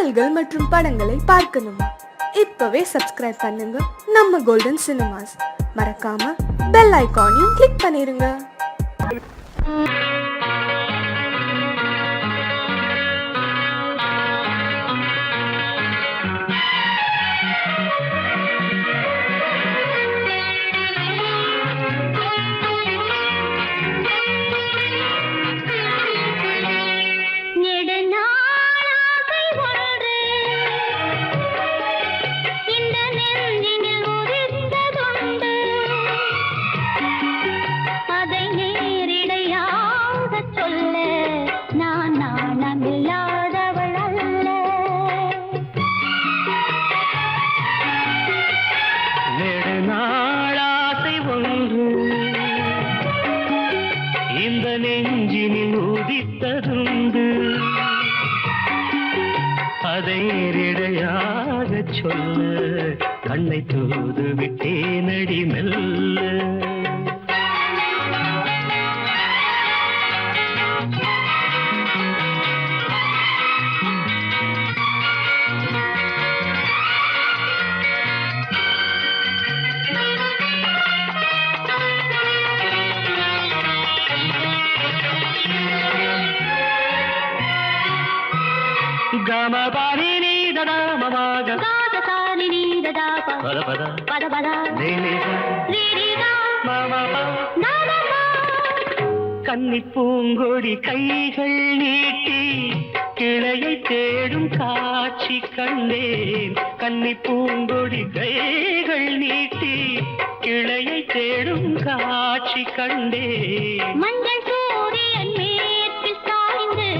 பாடல்கள் மற்றும் படங்களை பார்க்கணுமா? இப்பவே சப்ஸ்கிரைப் பண்ணுங்க நம்ம கோல்டன் சினிமாஸ். மறக்காம பெல் ஐகானையும் கிளிக் பண்ணிருங்க. நெஞ்சினில் உதித்ததுண்டு அதை நேரிடையாக சொல்ல கண்ணை தூது விட்டேனடி மெல்ல. గమ పాని నీ దదా మమగ గాద సాని నీ దదా పద పద పద పద నీ నీ నీ నీ మమ మమ கன்னி பூங்கொடி கைகள் நீட்டி கிளையை தேடும் காட்சி கண்டேன். கன்னி பூங்கொடி கைகள் நீட்டி கிளையை தேடும் காட்சி கண்டேன். மஞ்சள் சூரியன் மேற்கில் சாய்ந்து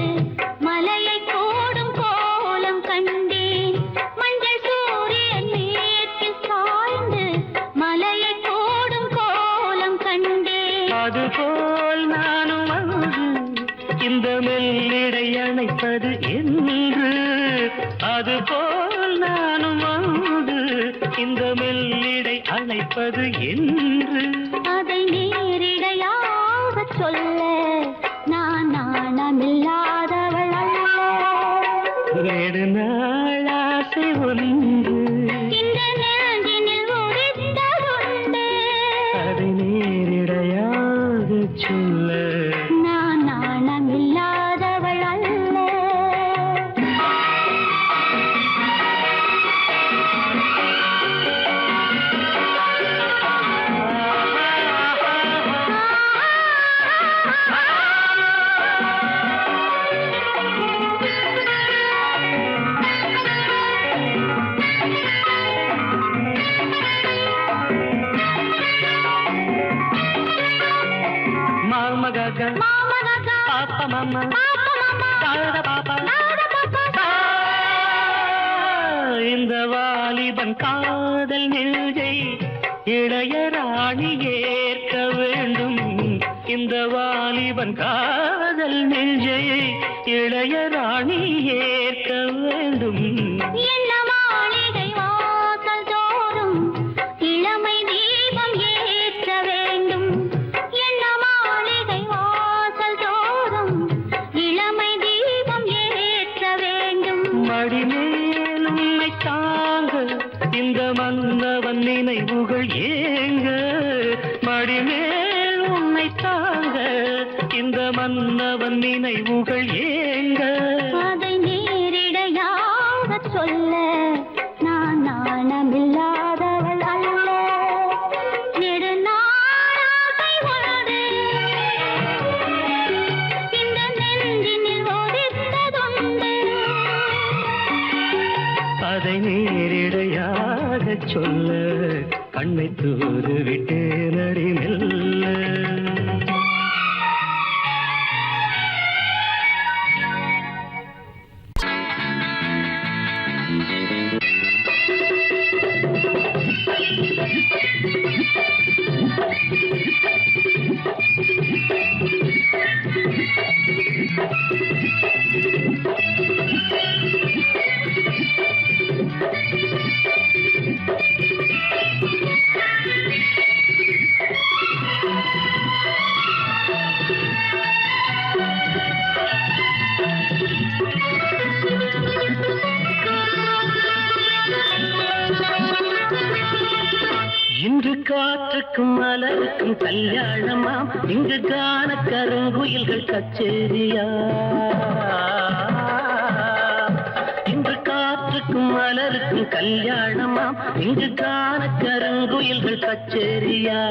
மலையை கோடும் கோலம் கண்டேன். மஞ்சள் சூரியன் மேற்கில் சாய்ந்து மலையை கோடும் கோலம் கண்டேன். அதுபோல் நானும் வந்து இந்த மெல்லிடை அணைப்பது என்று. அதுபோல் நானும் வந்து இந்த மெல்லிடை அணைப்பது என்று. அதை நேரிடையாக சொல்ல நான் நாணமில்லாதவள் அல்ல. நெடு நாள் ஆசை ஒன்று இந்த நெஞ்சினில் உதித்ததுண்டு. அதை நேரிடையாக சொல்ல நான் நாணமில்லாதவள் அல்ல. பாப்பா மாமா தாத பாப்பா இந்த வாலிபன் காதல் நெஞ்சை இளையராணி ஏற்க வேண்டும். இந்த வாலிபன் காதல் நெஞ்சை இளையராணி ஏற்க வேண்டும். என்ன மாளிகை வாசல் தோறும் இளமை தீபம் ஏற்ற வேண்டும். என்ன மாளிகை வாசல் தோறும் இளமை தீபம் ஏற்ற வேண்டும். மடிமேல் உன்னை தாங்க இந்த மன்னவன் நினைவுகள் ஏங்க. மடிமேல் உன்னை தாங்க இந்த மன்னவன் நினைவுகள் ஏங்க. அதை நேரிடையாக சொல்ல நான் நாணமில்லாதவள் அல்ல. நெடுநாளாசை ஒன்று இந்த நெஞ்சினில் உதித்ததுண்டு. அதை நேரிடையாக சொல்ல கண்ணை தூது விட்டேனடி மெல்ல. இன்று காற்றுக்கும் மலருக்கும் கல்யாணமாம், இங்கு காண கருங்குயில்கள் கச்சேரியா. இன்று காற்றுக்கும் மலருக்கும் கல்யாணமாம், இங்கு காண கருங்குயில்கள் கச்சேரியா.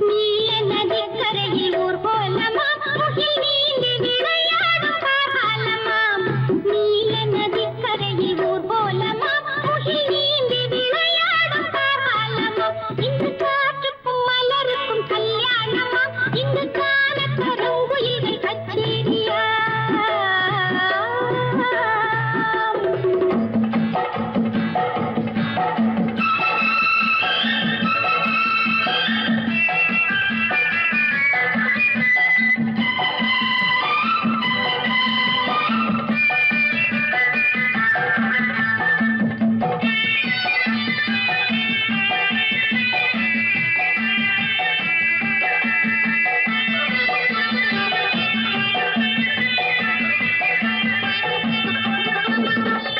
நீல நதிக்கரையில் ஊர் கோலமாம், முகில் நீந்தி விளையாடும் காலமாம். நீல நதிக்கரையில் ஊர் கோலமாம், முகில் நீந்தி விளையாடும் காலமாம். இங்கு காற்றுக்கும் மலருக்கும் கல்யாணமாம், இங்கு காண கருங்குயில்கள் கச்சேரியா.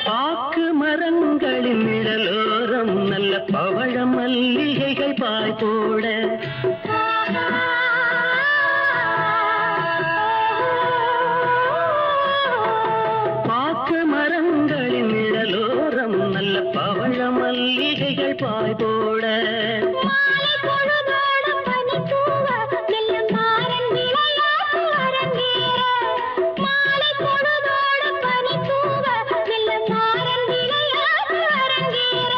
பாக்கு மரங்களின் நிழலோரம் நல்ல பவழ மல்லிகைகள் பாய் போட. பாக்கு மரங்களின் நிழலோரம் நல்ல பவழ மல்லிகைகள் பாய் போட. மாலை பொழுதோடும் பனி தூவ, மெல்ல மாறன் விளையாட்டு அரங்கேற. மாலை பொழுதோடும் பனி தூவ, மெல்ல மாறன் விளையாட்டு அரங்கேற.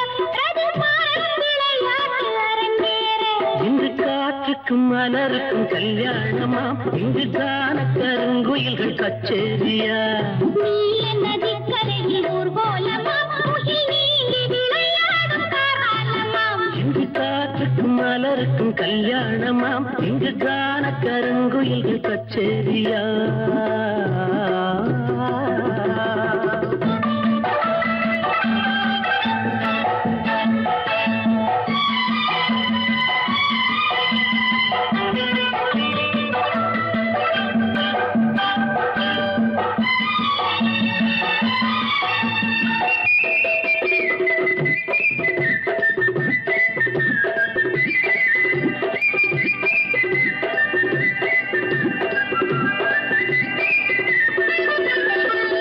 அது மாறன் விளையாட்டு அரங்கேற. இங்கு காற்றுக்கும் மலருக்கும் கல்யாணமாம், இங்கு காண கருங்குயில்கள் கச்சேரியா. நீல நதிக்கரையில் ஊர் கோலமாம், முகில் நீந்தி விளையாடும் காலமாம். இங்கு காற்றுக்கும் மலருக்கும் கல்யாணமாம், இங்கு காண கருங்குயில்கள் கச்சேரியா.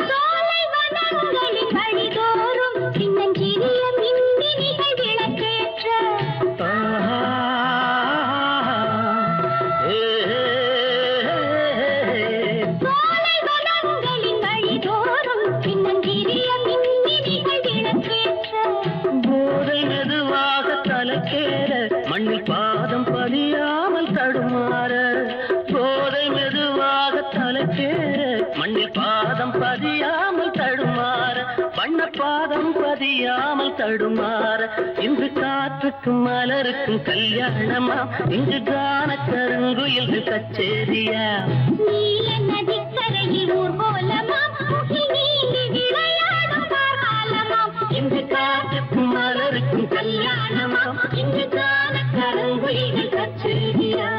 சோலை வனங்களின் வழிதோறும் சின்னஞ்சிறிய மின்மினிகள் விளக்கேற்ற. ஆஹா, ஏ, சோலை வனங்களின் வழிதோறும் சின்னஞ்சிறிய மின்மினிகள் விளக்கேற்ற. போதை மெதுவாக தலைக்கேற, மண்ணில் பாதம் பதியாமல் தடுமாற. போதை மெதுவாக தலைக்கேற, மண்ணில் பாதம் பதியாமல் தடுமாற. வண்ண பாதம் பதியாமல் தடுமாற. இன்று காற்றுக்கும் மலருக்கும் கல்யாணமா, இங்கு காண கருங்குயில்கள் கச்சேரியா. நீல நதிக்கரையில் ஊர் கோலமாம், முகில் நீந்தி விளையாடும் காலமாம். இங்கு காற்றுக்கும் மலருக்கும் கல்யாணமா, இங்கு காண கருங்குயில்கள் கச்சேரியா.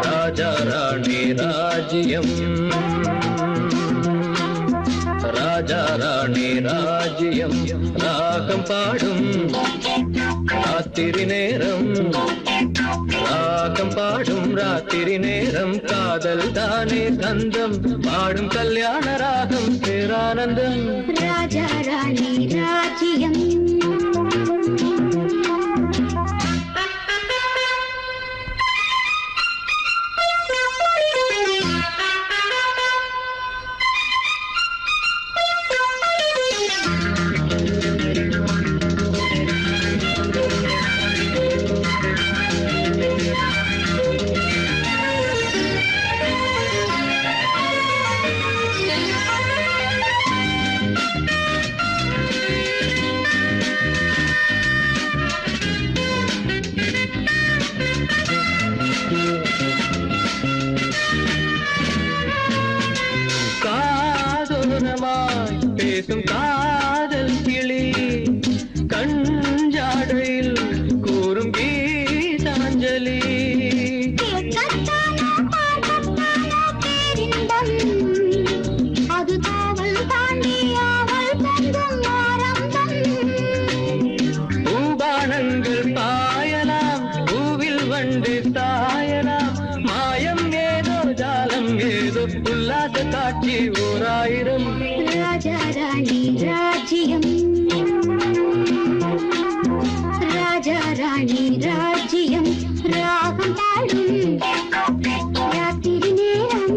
ராஜா ராணி ராஜ்யம், ராஜா ராணி ராஜ்யம், ராகம் பாடும் ராத்திரி நேரம், ராகம் பாடும் ராத்திரி நேரம். காதல் தானே கந்தம், பாடும் கல்யாண ராகம் பேரானந்தம். ராஜா ராணி ராஜ்யம். பேசும் காதல் கிளி கஞ்சாடையில் கூறும் கீதாஞ்சலி கேட்கத்தானோ பார்க்கத்தானோ பேரின்பம் அது காவல் தாண்டி ஆவல் பொங்கும் ஆரம்பம் பூபானங்கள் பாயலாம் பூவில் வண்டு தாயலாம் மாயம் ஏதோ ஜாலம் ஏதோ உல்லாச காட்சி ஓராயிரம் ராஜா ராணி ராஜ்யம் ராஜா ராணி ராஜ்யம் ராகம் பாடும் ராத்திரி நேரம்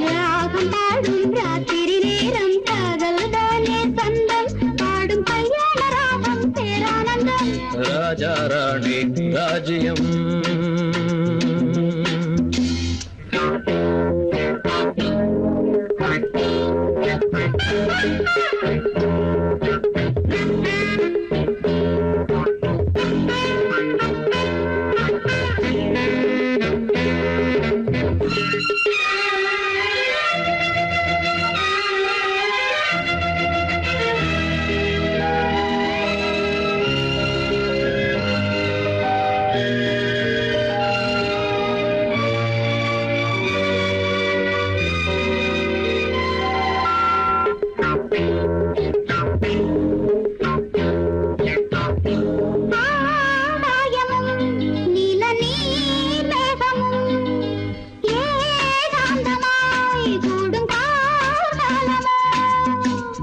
ராகம் பாடும் ராத்திரி நேரம் காதல் தானே சொந்தம் பாடும் கல்யாண ராகம் பேரானந்தம் ராஜா ராணி ராஜ்யம்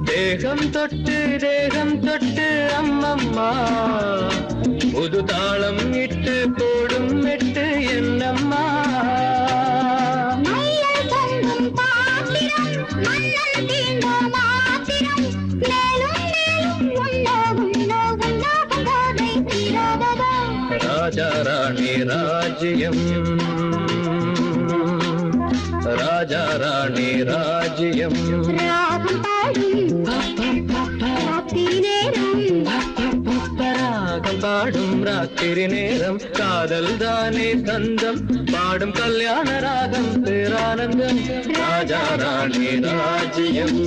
தேகம் தொட்டு அம்மம்மா புது தாளம் இட்டு போடும் மெட்டு என்னம்மா ராஜா ராணி ராஜ்யம் ராஜா ராணி ராஜ்யம் ராகம் பாடும் ராத்திரி நேரம் காதல் தானே தந்தம் பாடும் கல்யாண ராகம் பேரானந்தம் ராஜா ராணி ராஜ்யம்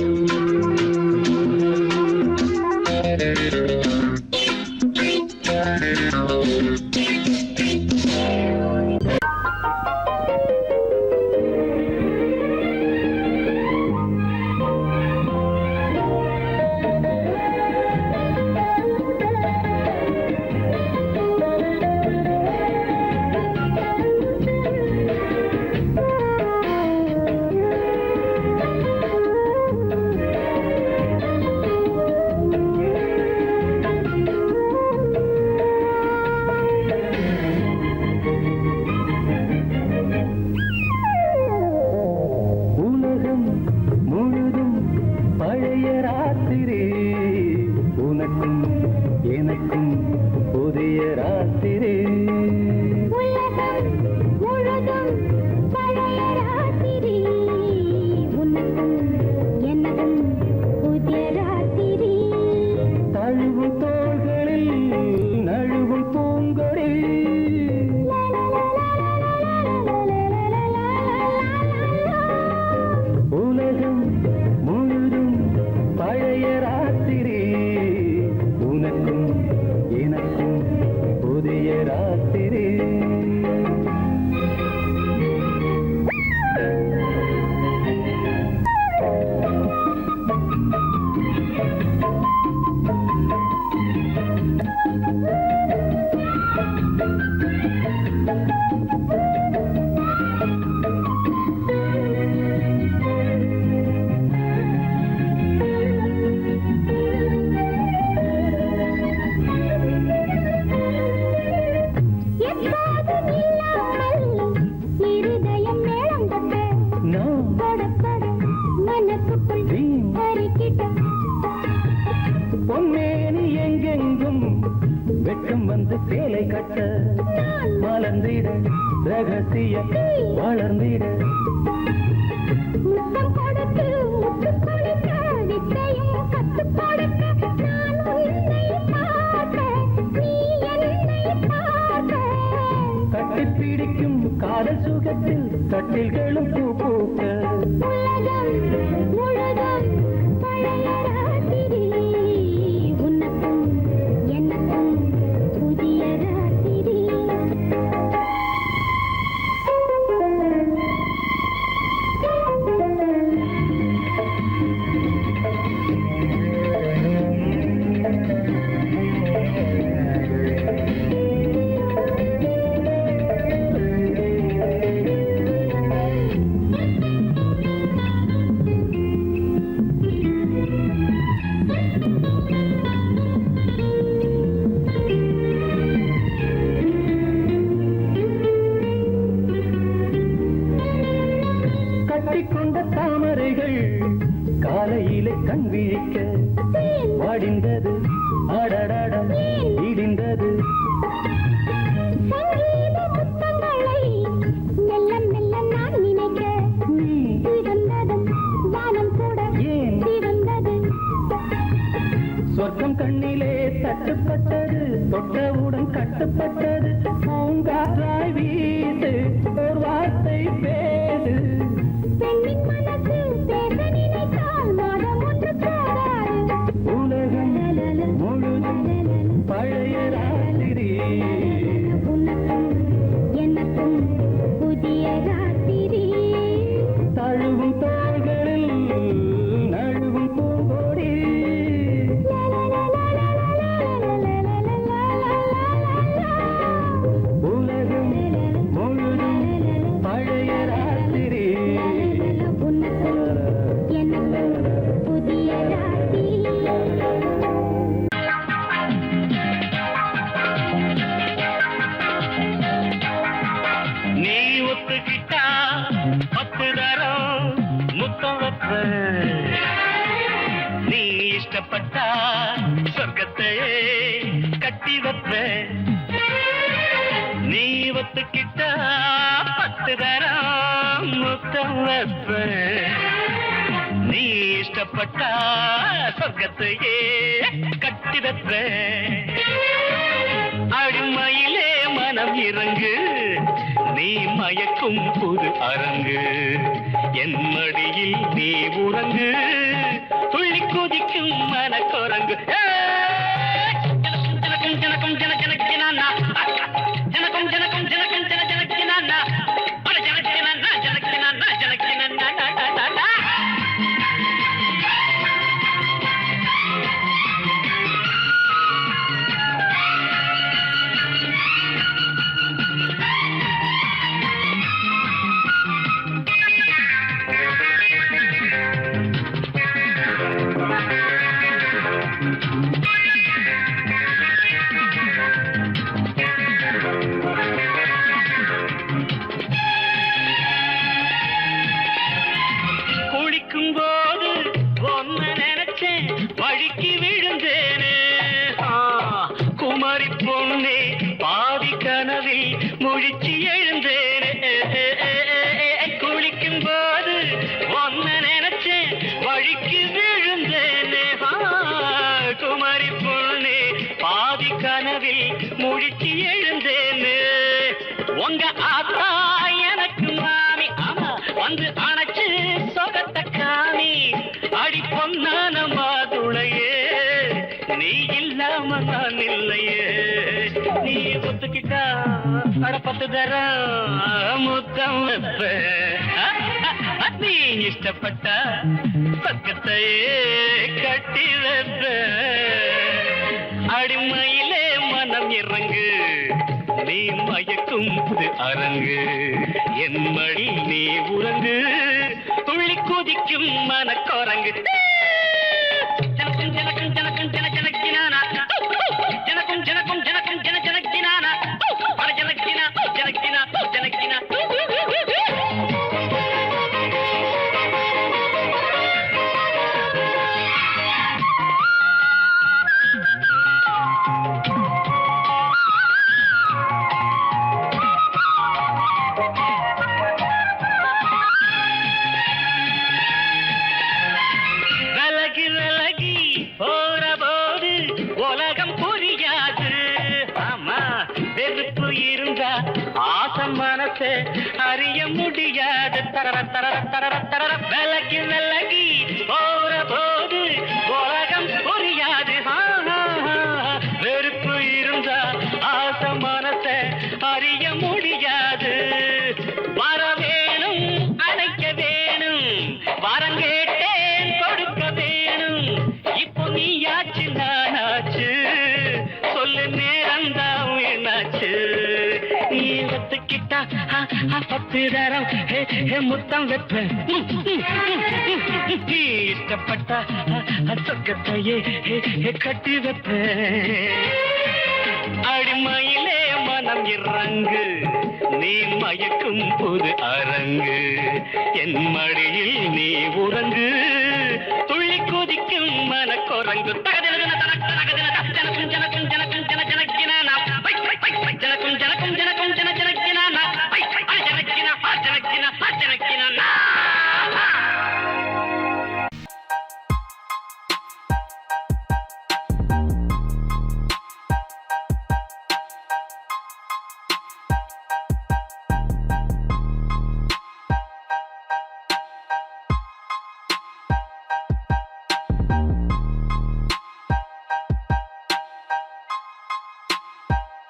பொன்னேனி எங்கெங்கும் வெட்கம் வந்து சேலை கட்ட மலர்ந்திட ரகசிய வளர்ந்திட கட்டிப்பிடிக்கும் காதல் சுகத்தில் கட்டில்களும் பூ பூக்க ராத்திரி உனக்கும் எனக்கும் புதிய ராத்திரி கட்டிக்கொண்ட தாமரைகள் காலையிலே கண் விழிக்க வாடிந்தது அடடட இடிந்தது சங்கீத முத்தங்களை மெல்ல மெல்ல நான் நினைக்க சிவந்தது வானம் கூட ஏன் சிவந்தது சொர்க்கம் கண்ணிலே தட்டுப்பட்டது தொட்டவுடன் கட்டுப்பட்டது பூங்காற்றாய் வீசு ஒரு வார்த்தை பேசு பெண்ணின் மனசு பேச நினைத்தால் மாதம் ஒன்று போகாது உலகம் முழுதும் பழைய ராத்திரி உனக்கும் எனக்கும் புதிய ராத்திரி தழுவும் தோள்களில் நழுவும் பூங்கோடி உலகம் முழுதும் பழைய ராத்திரி உனக்கும் எனக்கும் புதிய ராத்திரி நீ ஒத்துக்கிட்டா 10 தரம் முத்தம் வைப்ப நீ இஷ்டப்பட்டா சொர்க்கத்தையே கட்டி வைப்ப நீ ஒத்துக்கிட்டா 10 தரம் முத்தம் வைப்ப நீ இஷ்டப்பட்டா சொர்க்கத்தையே கட்டி வைப்ப அடிமையிலே மனம் இறங்கு நீ மயக்கும் புது அரங்கு என் மடியில் நீ உறங்கு துள்ளி குதிக்கும் மனக்குரங்கு ஜனக்கும் ஜனக்கும் ஜன ஜனக்கினானா ஜனக்கும் ஜனக்கும் ஜனக்கும் ஜன ஜனக்கினானா அட ஜனக்கினானா ஜனக்கினானா ஜனக்கினானா குளிக்கும் போது ஒன்ன நினைச்சேன் வழிக்கு விழுந்தேனே குமரி பொண்ணே பாதி கனவில் முழிச்சு எழுந்தேனே குளிக்கும் போது ஒன்ன நினைச்சேன் வழிக்கு விழுந்தேனே குமரி பொண்ணே பாதி கனவில் முழிச்சு எழுந்தேனே உங்க ஆத்தா எனக்கு மாமி ஆமா வந்து அணைச்சு சொகத்த காமி அடி பொன்னான மாதுளையே நீ இல்லாம நான் இல்லையே நீ ஒத்துக்கிட்டா அட 10 தரம் முத்தம் வைப்ப நீ இஷ்டப்பட்ட பக்கத்தையே கட்டி வைப்ப அடிமையிலே மனம் இறங்கு நீ மயக்கும் புது அரங்கு என் மடி நீ உறங்கு துள்ளி குதிக்கும் மனக்குரங்கு ஜனக்கும் ஜனக்கும் ஜனக்கும் ஜன ஜனக்கினானா ஜனக்கும் ஜனக்கும் ஜனக்கும் ஜன ஜனக்கினானா அட ஜனக்கினா ஜனக்கினா ஜனக்கினா மனசே அறிய முடியாது தரர தரர தரர தரர விலகி விலகி போற போது 10 தரம் முத்தம் வைப்பேன். நீ இஷ்டப்பட்ட சொர்க்கத்தையே கட்டி வைப்பேன். அடிமையிலே மனம் இறங்கு, நீ மயக்கும் புது அரங்கு, என் மடியில் நீ உறங்கு, துள்ளி குதிக்கும் மனக்குரங்கு. தகதின தனக்கு தகதின ஜனக்கும் ஜனக்கும் ஜனக்கும்